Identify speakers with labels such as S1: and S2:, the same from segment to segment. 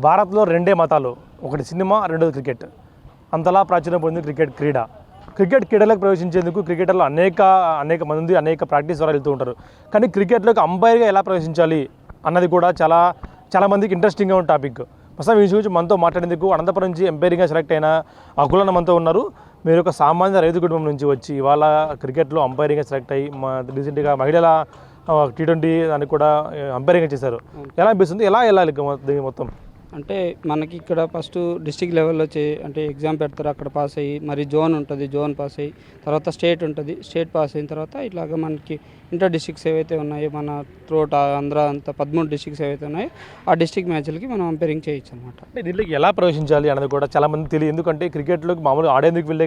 S1: భారత్లో రెండే మతాలు, ఒకటి సినిమా, రెండోది క్రికెట్. అంతలా ప్రాచుర్యం పొందింది క్రికెట్ క్రీడ. క్రికెట్ క్రీడలకు ప్రవేశించేందుకు క్రికెటర్లు అనేక మంది అనేక ప్రాక్టీస్ ద్వారా వెళ్తూ ఉంటారు. కానీ క్రికెట్లోకి అంపైర్గా ఎలా ప్రవేశించాలి అన్నది కూడా చాలా మందికి ఇంట్రెస్టింగ్గా ఉన్న టాపిక్. ప్రస్తుతం ఈ గురించి మనతో మాట్లాడేందుకు అనంతపురం నుంచి ఎంపైరింగ్గా సెలెక్ట్ అయిన అకులన్న మనతో ఉన్నారు. మీరు ఒక సామాన్య రైతు కుటుంబం నుంచి వచ్చి ఇవాళ క్రికెట్లో అంపైరింగ్గా సెలెక్ట్ అయ్యి రీసెంట్గా మహిళల T20 దానికి కూడా అంపైరింగ్ చేశారు. ఎలా అనిపిస్తుంది, ఎలా వెళ్ళాలి మొత్తం?
S2: అంటే మనకి ఇక్కడ ఫస్ట్ డిస్టిక్ లెవెల్లో అంటే ఎగ్జామ్ పెడతారు, అక్కడ పాస్ అయ్యి మరి జోన్ ఉంటుంది, జోన్ పాస్ అయ్యి తర్వాత స్టేట్ ఉంటుంది, స్టేట్ పాస్ అయిన తర్వాత ఇట్లాగ మనకి ఇంటర్ డిస్టిక్స్ ఏవైతే ఉన్నాయో మన త్రోట్ ఆంధ్ర అంతా 13 డిస్టిక్స్ ఏవైతే ఉన్నాయో ఆ డిస్టిక్ మ్యాచ్లకి మనం అంపైరింగ్ చేయొచ్చు అనమాట.
S1: అంటే దీంట్లోకి ఎలా ప్రవేశించాలి అన్నది కూడా చాలా మంది తెలియదు. ఎందుకంటే క్రికెట్లోకి మామూలుగా ఆడేందుకు వెళ్ళే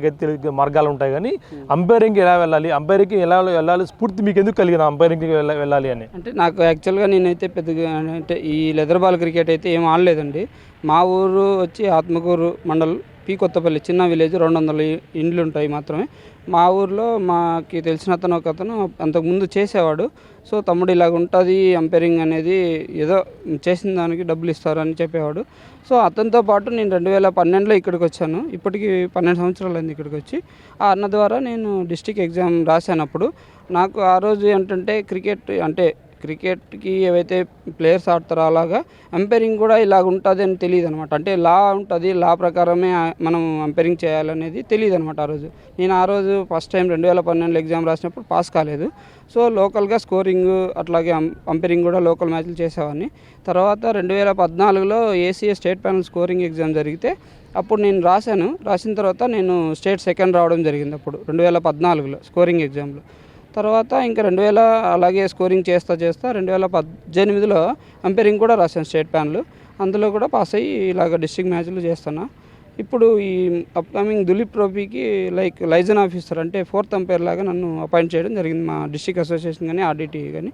S1: మార్గాలు ఉంటాయి, కానీ అంపైరింగ్కి ఎలా వెళ్ళాలి, అంపైరింగ్కి ఎలా వెళ్ళాలి, స్ఫూర్తి మీకు ఎందుకు కలిగిన అంపైరింగ్కి వెళ్ళాలి అని?
S2: అంటే నాకు యాక్చువల్గా నేనైతే పెద్దగా అంటే ఈ లెదర్ బాల్ క్రికెట్ అయితే ఏం ఆడలేదండి. మా ఊరు వచ్చి ఆత్మకూరు మండల్ పి కొత్తపల్లి, చిన్న విలేజ్, 200 ఇండ్లు ఉంటాయి మాత్రమే. మా ఊర్లో మాకు తెలిసిన ఒక అతను అంతకుముందు చేసేవాడు. సో తమ్ముడు ఇలాగ ఉంటుంది అంపైరింగ్ అనేది, ఏదో చేసిన దానికి డబ్బులు ఇస్తారని చెప్పేవాడు. సో అతనితో పాటు నేను 2012లో ఇక్కడికి వచ్చాను. ఇప్పటికి 12 సంవత్సరాలు అయింది ఇక్కడికి వచ్చి. ఆ అన్న ద్వారా నేను డిస్టిక్ ఎగ్జామ్ రాశానప్పుడు నాకు ఆ రోజు ఏంటంటే క్రికెట్కి ఏవైతే ప్లేయర్స్ ఆడతారో అలాగా అంపైరింగ్ కూడా ఇలాగ ఉంటుంది అని తెలియదు అనమాట. అంటే లా ఉంటుంది, లా ప్రకారమే మనం అంపైరింగ్ చేయాలనేది తెలియదు అనమాట. నేను ఆ రోజు ఫస్ట్ టైం 2012 ఎగ్జామ్ రాసినప్పుడు పాస్ కాలేదు. సో లోకల్గా స్కోరింగ్ అట్లాగే అంపైరింగ్ కూడా లోకల్ మ్యాచ్లు చేసేవాడిని. తర్వాత 2014లో ACA state panel scoring exam జరిగితే అప్పుడు నేను రాసిన తర్వాత నేను స్టేట్ సెకండ్ రావడం జరిగింది అప్పుడు 2014లో స్కోరింగ్ ఎగ్జామ్లో. తర్వాత ఇంకా 2000 అలాగే స్కోరింగ్ చేస్తా 2018లో అంపైరింగ్ కూడా రాశాను స్టేట్ ప్యానల్. అందులో కూడా పాస్ అయ్యి ఇలాగ డిస్ట్రిక్ట్ మ్యాచ్లు చేస్తున్నా. ఇప్పుడు ఈ అప్కమింగ్ దులీప్ ట్రోఫీకి లైజన్ ఆఫీసర్ అంటే 4th అంపైర్ లాగా నన్ను అపాయింట్ చేయడం జరిగింది మా డిస్ట్రిక్ట్ అసోసియేషన్ కానీ ఆర్డిటీ కానీ.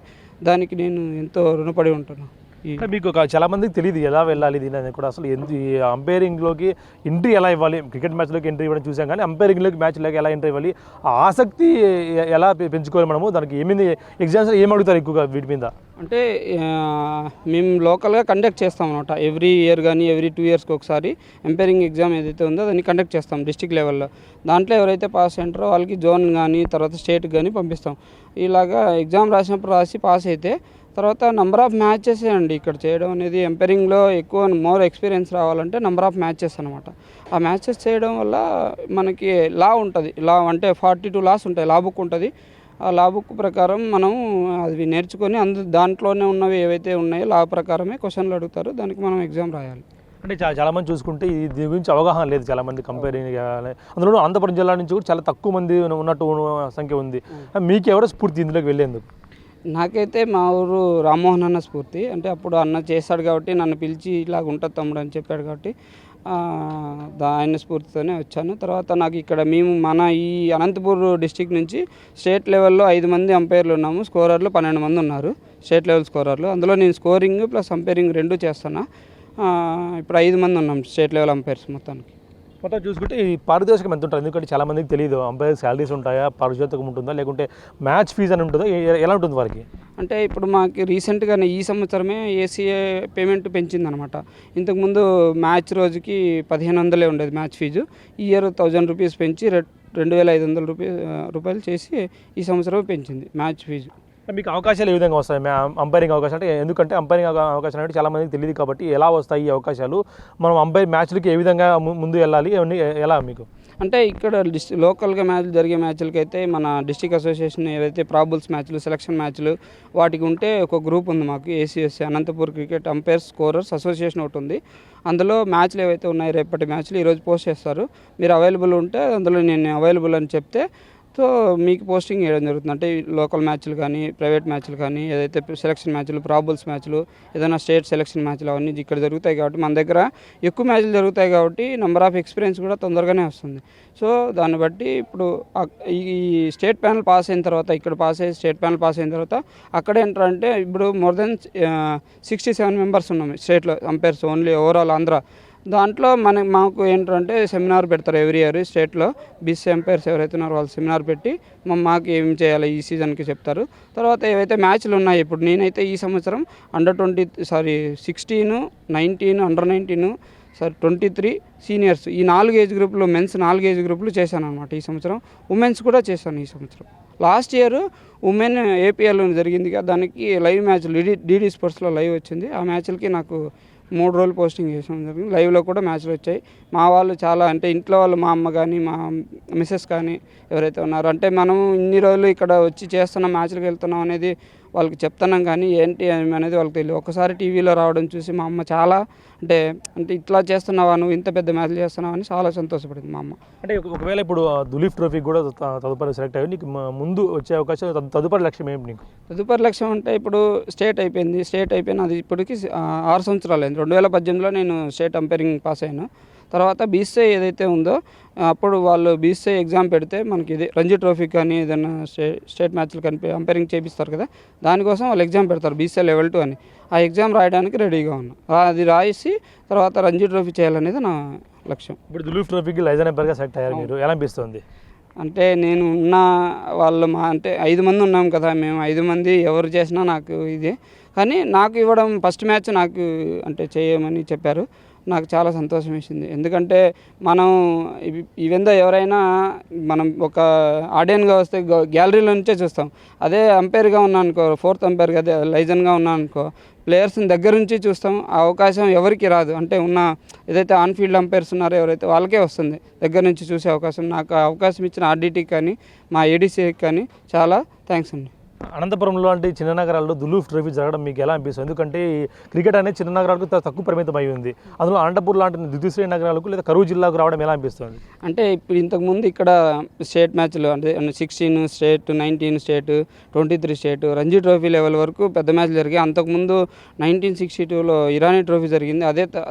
S2: దానికి నేను ఎంతో రుణపడి ఉంటాను.
S1: మీకు చాలా మందికి తెలియదు ఎలా వెళ్ళాలి దీని అనేది కూడా. అసలు ఈ అంపైరింగ్లోకి ఎంట్రీ ఎలా ఇవ్వాలి, క్రికెట్ మ్యాచ్లోకి ఎంట్రీ ఇవ్వడం చూసాం, కానీ అంపైరింగ్లోకి మ్యాచ్లోకి ఎలా ఎంట్రీ ఇవ్వాలి, ఆ ఆసక్తి ఎలా పెంచుకోవాలి మనము, దానికి ఏమైంది ఎగ్జామ్స్ ఏం అడుగుతారు ఎక్కువగా వీటి మీద?
S2: అంటే మేము లోకల్గా కండక్ట్ చేస్తాం అనమాట. ఎవ్రీ ఇయర్ కానీ ఎవ్రీ 2 yearsకి ఒకసారి ఎంపైరింగ్ ఎగ్జామ్ ఏదైతే ఉందో దాన్ని కండక్ట్ చేస్తాం డిస్టిక్ లెవెల్లో. దాంట్లో ఎవరైతే పాస్ అయ్యారో వాళ్ళకి జోన్ కానీ తర్వాత స్టేట్కి కానీ పంపిస్తాం. ఇలాగా ఎగ్జామ్ రాసినప్పుడు పాస్ అయితే తర్వాత నెంబర్ ఆఫ్ మ్యాచెస్ అండి ఇక్కడ చేయడం అనేది. ఎంపైరింగ్లో ఎక్కువ మోర్ ఎక్స్పీరియన్స్ రావాలంటే నెంబర్ ఆఫ్ మ్యాచెస్ అనమాట. ఆ మ్యాచెస్ చేయడం వల్ల మనకి లా ఉంటుంది, లా అంటే 42 లాస్ ఉంటాయి, లా బుక్ ఉంటుంది. ఆ లా బుక్ ప్రకారం మనం అది నేర్చుకొని దాంట్లోనే ఉన్నవి ఏవైతే ఉన్నాయో లా ప్రకారమే క్వశ్చన్లు అడుగుతారు, దానికి మనం ఎగ్జామ్ రాయాలి.
S1: అంటే చాలామంది చూసుకుంటే దీని గురించి అవగాహన లేదు చాలామంది కంపేరింగ్. అందులో అనంతపురం జిల్లా నుంచి కూడా చాలా తక్కువ మంది ఉన్నట్టు సంఖ్య ఉంది. మీకు ఎవరో స్ఫూర్తి ఇందులోకి వెళ్ళేందుకు?
S2: నాకైతే మా ఊరు రామ్మోహన్ అన్న స్ఫూర్తి. అంటే అప్పుడు అన్న చేశాడు కాబట్టి నన్ను పిలిచి ఇలాగ ఉంటుంది తమ్ముడు అని చెప్పాడు కాబట్టి ఆయన స్ఫూర్తితోనే వచ్చాను. తర్వాత నాకు ఇక్కడ మన ఈ అనంతపూర్ డిస్టిక్ నుంచి స్టేట్ లెవెల్లో 5 మంది అంపైర్లు ఉన్నాము, స్కోరర్లు 12 మంది ఉన్నారు స్టేట్ లెవెల్ స్కోరర్లు. అందులో నేను స్కోరింగ్ ప్లస్ అంపైరింగ్ 2 చేస్తున్నా. ఇప్పుడు 5 మంది ఉన్నాం స్టేట్ లెవెల్ అంపైర్స్ మొత్తానికి.
S1: మొత్తం చూసుకుంటే ఈ పారితోషికం ఎంత ఉంటుంది? ఎందుకంటే చాలామందికి తెలియదు అంపైర్ శాలరీస్ ఉంటాయా, పారితోషికం ఉంటుందా, లేకుంటే మ్యాచ్ ఫీజు అని ఉంటుందా, ఎలా ఉంటుంది వారికి?
S2: అంటే ఇప్పుడు మాకు రీసెంట్గానే ఈ సంవత్సరమే ఏసీఏ పేమెంట్ పెంచింది అనమాట. ఇంతకుముందు మ్యాచ్ రోజుకి 1500 ఉండేది మ్యాచ్ ఫీజు. ఈ ఇయర్ 1000 రూపీస్ పెంచి 2500 రూపాయలు చేసి ఈ సంవత్సరం పెంచింది మ్యాచ్ ఫీజు.
S1: మీకు అవకాశాలు ఏ విధంగా వస్తాయి అంపైరింగ్ అవకాశాలు? అంటే ఎందుకంటే అంపైరింగ్ అవకాశాలు అంటే చాలామందికి తెలియదు కాబట్టి ఎలా వస్తాయి ఈ అవకాశాలు, మనం అంపైర్ మ్యాచ్లకి ఏ విధంగా ముందు వెళ్ళాలి, ఎలా మీకు?
S2: అంటే ఇక్కడ లోకల్గా జరిగే మ్యాచ్లకి అయితే మన డిస్ట్రిక్ట్ అసోసియేషన్ ఏవైతే ప్రాబుల్స్ మ్యాచ్లు, సెలక్షన్ మ్యాచ్లు వాటికి ఉంటే ఒక గ్రూప్ ఉంది మాకు, ACSC Anantapur cricket umpires scorers association ఒకటి ఉంది. అందులో మ్యాచ్లు ఏవైతే ఉన్నాయో రేపటి మ్యాచ్లు ఈరోజు పోస్ట్ చేస్తారు. మీరు అవైలబుల్ ఉంటే అందులో నేను అవైలబుల్ అని చెప్తే సో మీకు పోస్టింగ్ వేయడం జరుగుతుంది. అంటే లోకల్ మ్యాచ్లు కానీ ప్రైవేట్ మ్యాచ్లు కానీ ఏదైతే సెలక్షన్ మ్యాచ్లు, ప్రాబుల్స్ మ్యాచ్లు, ఏదైనా స్టేట్ సెలక్షన్ మ్యాచ్లు అవన్నీ ఇక్కడ జరుగుతాయి కాబట్టి మన దగ్గర ఎక్కువ మ్యాచ్లు జరుగుతాయి కాబట్టి నెంబర్ ఆఫ్ ఎక్స్పీరియన్స్ కూడా తొందరగానే వస్తుంది. సో దాన్ని బట్టి ఇప్పుడు ఈ స్టేట్ ప్యానల్ పాస్ అయిన తర్వాత స్టేట్ ప్యానల్ పాస్ అయిన తర్వాత అక్కడ ఏంటంటే ఇప్పుడు మోర్ దెన్ 67 మెంబర్స్ ఉన్నాం స్టేట్లో అంపైర్స్ ఓన్లీ ఓవరాల్ ఆంధ్ర. దాంట్లో మాకు ఏంటంటే సెమినార్ పెడతారు ఎవ్రీ ఇయర్ స్టేట్లో. బీసీ ఎంపైర్స్ ఎవరైతే ఉన్నారో వాళ్ళు సెమినార్ పెట్టి మాకు ఏం చేయాలి ఈ సీజన్కి చెప్తారు. తర్వాత ఏవైతే మ్యాచ్లు ఉన్నాయి, ఇప్పుడు నేనైతే ఈ సంవత్సరం అండర్ 16, 19, అండర్ 19, 23 సీనియర్స్ ఈ 4 ఏజ్ గ్రూపులు, మెన్స్ 4 ఏజ్ గ్రూపులు చేశాను అనమాట ఈ సంవత్సరం. ఉమెన్స్ కూడా చేశాను ఈ సంవత్సరం. లాస్ట్ ఇయర్ ఉమెన్ ఏపీఎల్ జరిగింది కదా, దానికి లైవ్ మ్యాచ్లు డీడీ స్పోర్ట్స్లో లైవ్ వచ్చింది. ఆ మ్యాచ్లకి నాకు 3 రోజులు పోస్టింగ్ చేసాం జరిగింది. లైవ్లో కూడా మ్యాచ్లు వచ్చాయి. మా వాళ్ళు చాలా అంటే ఇంట్లో వాళ్ళు, మా అమ్మ కానీ మా మిస్సెస్ కానీ ఎవరైతే ఉన్నారో, అంటే మనం ఇన్ని రోజులు ఇక్కడ వచ్చి చేస్తున్నాం, మ్యాచ్లకు వెళ్తున్నాం అనేది వాళ్ళకి చెప్తున్నాం, కానీ ఏంటి అనేది వాళ్ళకి తెలియదు. ఒకసారి టీవీలో రావడం చూసి మా అమ్మ చాలా అంటే ఇట్లా చేస్తున్నావా, నువ్వు ఇంత పెద్ద మ్యాచ్లు చేస్తున్నావు అని చాలా సంతోషపడింది మా అమ్మ.
S1: అంటే ఒకవేళ ఇప్పుడు దులీప్ ట్రోఫీ కూడా తదుపరి సెలెక్ట్ అయ్యి నీకు ముందు వచ్చే అవకాశం, తదుపరి లక్ష్యం ఏంటి నీకు?
S2: తదుపరి లక్ష్యం అంటే ఇప్పుడు స్టేట్ అయిపోయింది. అది ఇప్పటికి 6 సంవత్సరాలు అయింది. 2018లో నేను స్టేట్ అంపైరింగ్ పాస్ అయ్యాను. తర్వాత బీసీఐ ఏదైతే ఉందో అప్పుడు వాళ్ళు బీసీఐ ఎగ్జామ్ పెడితే మనకి ఇది రంజీ ట్రోఫీ కానీ ఏదైనా స్టేట్ మ్యాచ్లు కానీ అంపైరింగ్ చేపిస్తారు కదా, దానికోసం వాళ్ళు ఎగ్జామ్ పెడతారు బీసీఐ లెవెల్ 2 అని. ఆ ఎగ్జామ్ రాయడానికి రెడీగా ఉన్నా. అది రాసి తర్వాత రంజీ ట్రోఫీ చేయాలనేది నా లక్ష్యం.
S1: ఇప్పుడు దులీప్ ట్రోఫీకి లైజన్ ఎంపైర్గా సెలెక్ట్ అయ్యారు మీరు, ఎలా అనిపిస్తుంది?
S2: అంటే నేను ఉన్న వాళ్ళు అంటే 5 మంది ఉన్నాం కదా, మేము 5 మంది ఎవరు చేసినా నాకు ఇదే, కానీ నాకు ఇవ్వడం ఫస్ట్ మ్యాచ్ నాకు అంటే చేయమని చెప్పారు. నాకు చాలా సంతోషం వేసింది. ఎందుకంటే మనం ఈవెందో ఎవరైనా మనం ఒక ఆడియన్గా వస్తే గ్యాలరీలో నుంచే చూస్తాం. అదే అంపైర్గా ఉన్నాను అనుకో, 4th అంపైర్గా అదే లైజన్గా ఉన్నాను అనుకో, ప్లేయర్స్ని దగ్గర నుంచి చూస్తాం. ఆ అవకాశం ఎవరికి రాదు. అంటే ఉన్న ఏదైతే ఆన్ ఫీల్డ్ అంపైర్స్ ఉన్నారో ఎవరైతే వాళ్ళకే వస్తుంది దగ్గర నుంచి చూసే అవకాశం. నాకు ఆ అవకాశం ఇచ్చిన ఆర్డీటీకి కానీ మా ఏడీసీకి కానీ చాలా థ్యాంక్స్ అండి.
S1: అనంతపురంలో అంటే చిన్న నగరాల్లో దులీప్ ట్రోఫీ జరగడం మీకు ఎలా అనిపిస్తుంది? ఎందుకంటే క్రికెట్ అనేది చిన్న నగరాలకు తక్కువ పరిమితం అయి ఉంది. అందులో అనంతపురం లాంటి ద్వితీయ నగరాలకు లేదా కరూరు జిల్లాకు రావడం ఎలా అనిపిస్తుంది?
S2: అంటే ఇప్పుడు ఇంతకుముందు ఇక్కడ స్టేట్ మ్యాచ్లు అంటే 16 state, 19 state, 23 state, Ranji trophy level వరకు పెద్ద మ్యాచ్లు జరిగాయి. అంతకుముందు 1962లో ఇరానీ ట్రోఫీ జరిగింది.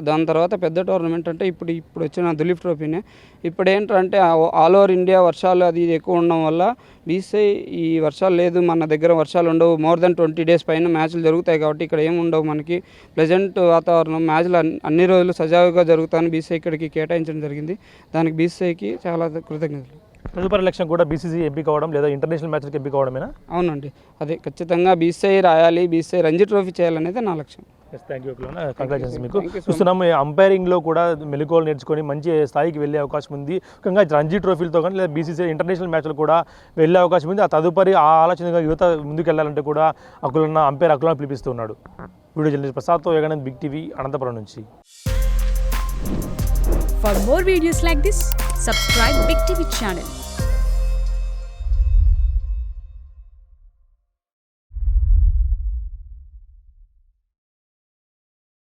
S2: దాని తర్వాత పెద్ద టోర్నమెంట్ అంటే ఇప్పుడు వచ్చిన దులీప్ ట్రోఫీనే. ఇప్పుడు ఏంటంటే ఆల్ ఓవర్ ఇండియా వర్షాలు అది ఎక్కువ ఉండడం వల్ల బీసీఐ ఈ వర్షాలు లేదు, మన దగ్గర వర్షాలు ఉండవు, మోర్ దెన్ 20 days పైన మ్యాచ్లు జరుగుతాయి కాబట్టి ఇక్కడ ఏమి ఉండవు, మనకి ప్లెజెంట్ వాతావరణం, మ్యాచ్లు అన్ని రోజులు సజావుగా జరుగుతాయని బీసీఐ ఇక్కడికి కేటాయించడం జరిగింది. దానికి బీసీఐకి చాలా కృతజ్ఞతలు.
S1: తదుపరి లక్ష్యం కూడా బీసీసీ ఎంపిక కావడం లేదా ఇంటర్నేషనల్ మ్యాచ్లకు ఎంపిక కావడమేనా?
S2: అవునండి, అదే ఖచ్చితంగా బీసీఐ రాయాలి, బీసీఐ రంజీ ట్రోఫీ చేయాలనేది నా లక్ష్యం.
S1: Thank you. కంగ్రాచులేషన్స్ మీకు. చూస్తున్నాం అంపైరింగ్లో కూడా మెలకువలు నేర్చుకొని మంచి స్థాయికి వెళ్ళే అవకాశం ఉంది. ముఖ్యంగా రంజీ ట్రోఫీలతో కానీ లేదా బీసీసీ ఇంటర్నేషనల్ మ్యాచ్లు కూడా వెళ్ళే అవకాశం ఉంది. ఆ తదుపరి ఆ ఆలోచనగా యువత ముందుకు వెళ్ళాలంటే కూడా అంపైర్ పిలిపిస్తున్నాడు. వీడియో జర్నలిస్ట్ ప్రసాద్తో యోగానంద్, బిగ్ టీవీ, అనంతపురం నుంచి.
S3: For more videos like this, subscribe Big TV channel.